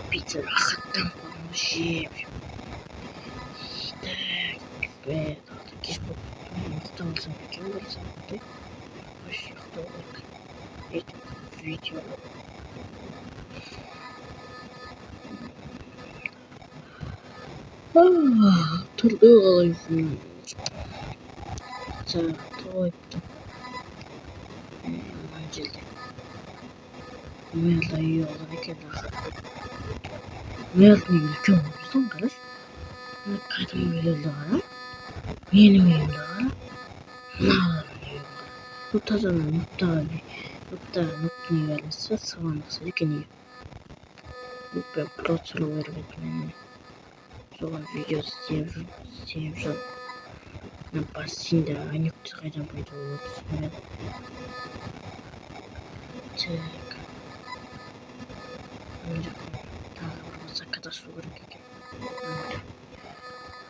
Pizza рахаттан жеп так кеш ұйықтап алсам екен болса деп вообще ұйықтау керек ертең видео тұрды қалай ұйқымнан сағат қойыпты мына жерде мэлда үй алған екен мэлдің үйі үлкен болсын қарашы кәдімгі үйлерді қара менің үйімді қара мыналардың үйін қара ну таза нұптың үйі әлесі саған ұқсайды екен үйі нұппен процессор беріп еді соған видео істеп жүр мына бассейнде анюктер қайдан пайда болып түсінбедім так мына жақта тағы бір высокода су керек екен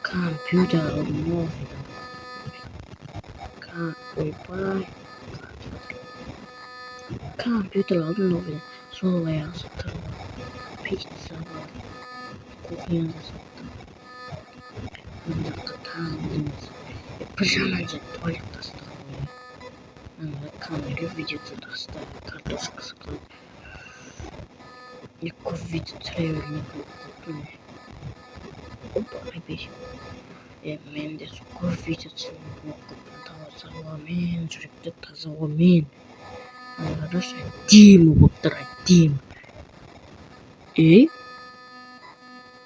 компьютер ойбай компьютер алдым новый сол аяғы тұр пицца бар кухня жасаттым мына жақта тағы бірдеңесі бір жағынан же туалет тастаған ана камера видео тастады картошка сықылады көп видео түсіре бермейді опа опять мен де көп видео түсірмеймін таза ауамен жүректі таза ауамен қарашы әдемі болып тұр әдемі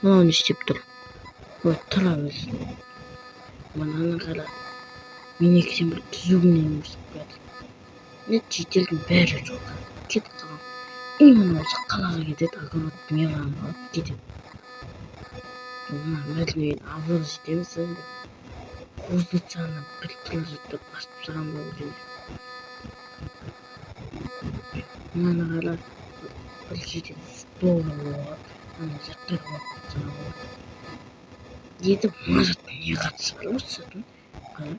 мынау не істеп тұр ой тұра берсін мынаны қара менекіден бір түзугінен өсіп келеді шетелдің бәрі жоқ кетіп қалған именно осы қалаға кетеді огород мелан алып кетеді мына мәділеген аврал жетеміз енді кузницаны бір километр басып тастаған болып мынаны қара бір жерде доллар болған ана заттар болып деді мына заттың не қатысы бар осы заттың қара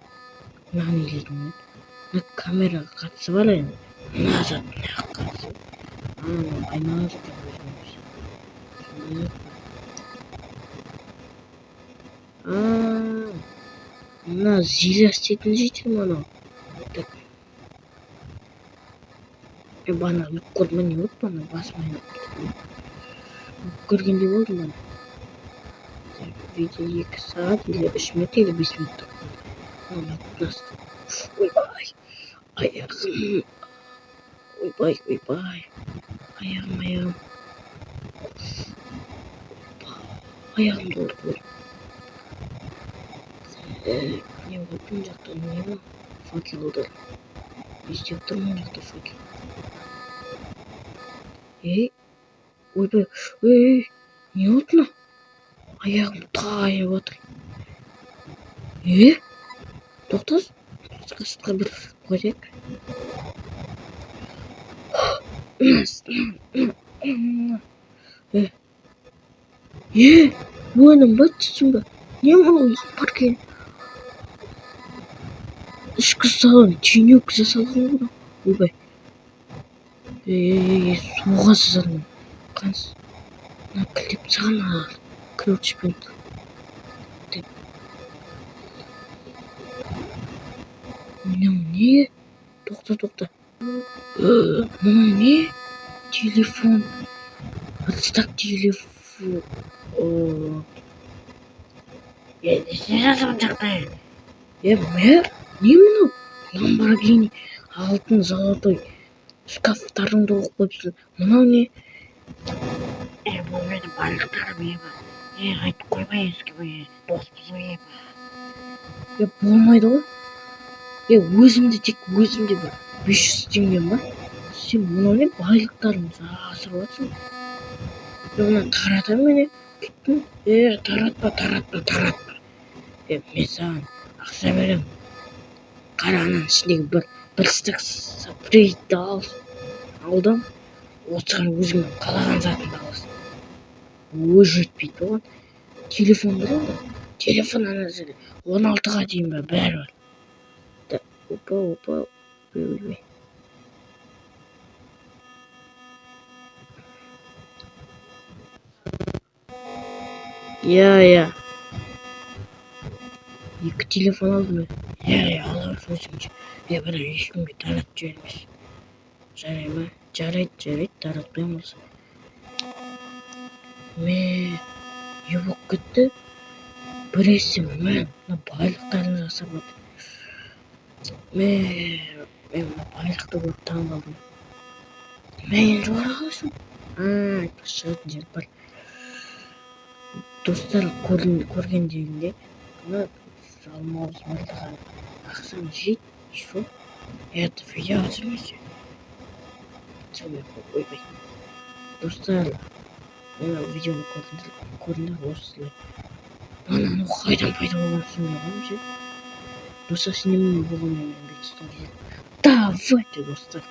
мынаны елейтін мына камераға қатысы бар енді мына заттың не қатысы айнала жатыр мына зиля істейтін жейтін мынау бана көрме не болды бана басым айналып көргендей болдым бана видео 2 сағат или 3 минут или 5 минут ойбай аяғым ойбай аяғым аяғымды ұрды не болды мына жақта не бар факелдар не істеп тұр мына жақта факел ойбай не болды мына аяғым тайып отыр тоқташы сыртқа бір қояйық ойным ба түсім ба не мынау бар екен ішкі салон түйнек жасалған ғой ойбай суға жазатын қанс мына кілеп саған алады ключпен мынау не тоқта мынау не телефон отстак телефон не жазып жатыр не мынау ламборгини алтын золотой шкафтарыңды оқып қойыпсың мынау не бұл менің байлықтарым айтып қоймайсың доспыз ғой болмайды ғой өзімде бір 500 теңгем бар сен мынау не байлықтарыңды асырып жатсың мына таратамын мен кеттім таратпа мен саған ақша беремін қара ананың ішіндегі бір стак спрейді алдым осыған өзіңнің қалаған затыңды аласың жетпейді оған телефон бар онда телефон ана жерде 16-ға дейін бәрі бар опа өлмей иә екі телефон алдым иә ала бер өзіңше бірақ ешкімге таратып жібермес жарай ма жарайды таратпаймын болса не болып кетті біресе мына байлықтарын жасап отыр мен мына байлықты көріп таңқалдым мен жоғары қаласың айтпақшы шығатын жер бар достар көргендерінде мына жалмауыз мыртыған ақшаны жейді и все это видео түсірмесе ойбай достар мына видеоны көрдіңдер осылай анау қайдан пайда болғанын түсінбей қалдым ше достар сендермен болғанмен мен давайте достар